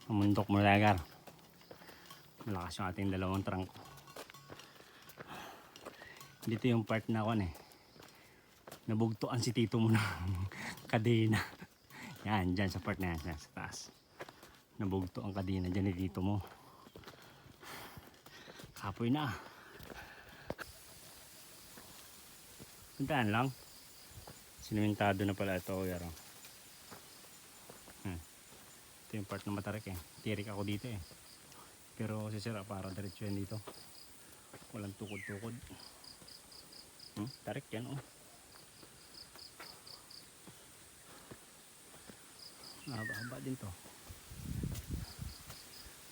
Mundok mo lagar. Malakas yung ating dalawang trangko. Dito yung part na ako nabugtuan si tito mo ng kadena. Yan, dyan sa part na yan, sa taas. Nabugto ang kadena dyan ni tito mo. Kapoy na. Puntaan lang. Sinementado na pala ito. Yaro. Ito yung part na matarik Tirik ako dito Pero sisira para diretso yan dito. Walang tukod-tukod. Tarik yan Haba-haba din to.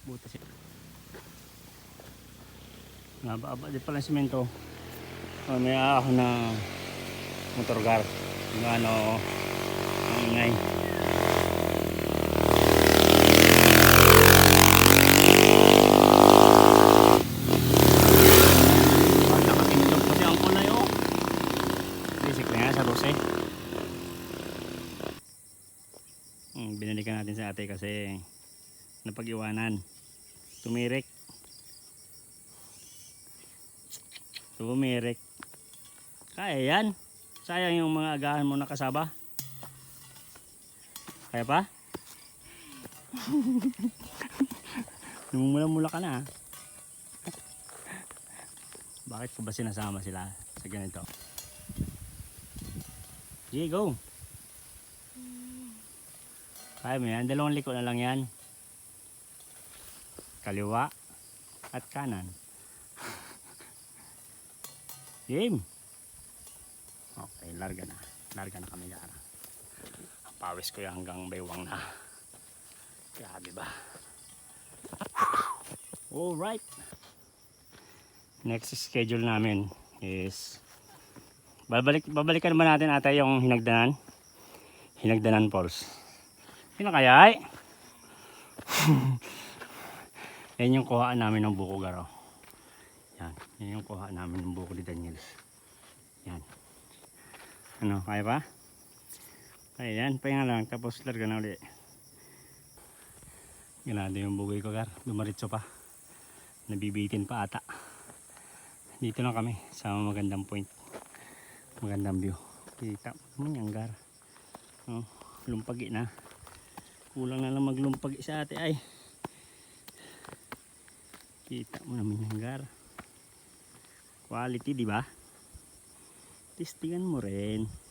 Butas yan. Haba-haba din pala simento. May ako na motor car. Yung ang ingay. Binalikan natin sa ate kasi napag-iwanan. Tumirik. Kaya yan. Sayang yung mga agahan mo nakasaba. Kaya pa? Mula ka na Bakit ko ba sinasama sila sa ganito? Sige, go! Kaya mo yan, dalawang liko na lang yan. Kaliwa at kanan. Game! Okay, larga na kami gara. Ang pawis ko yan hanggang baywang na. Grabe ba? Alright! Next schedule namin is babalikan ba natin ata yung Hinagdanan Falls. Sino kaya yan yung kuhaan namin ng buko garo. Yan yung kuhaan namin ng buko ni Daniel. Yan. Ano, kaya pa? Kaya yan, pahinga lang tapos larga na ulit. Ganado yung bugoy ko gar, dumaritso pa. Nabibitin pa ata. Dito lang kami sa magandang point. Magandang view. Kita mo naman yung gar. Lumpagi na. Kulang na lang maglumpagi sa ate ay. Kita mo naman yung gar. Quality, di ba? Testingan mo rin.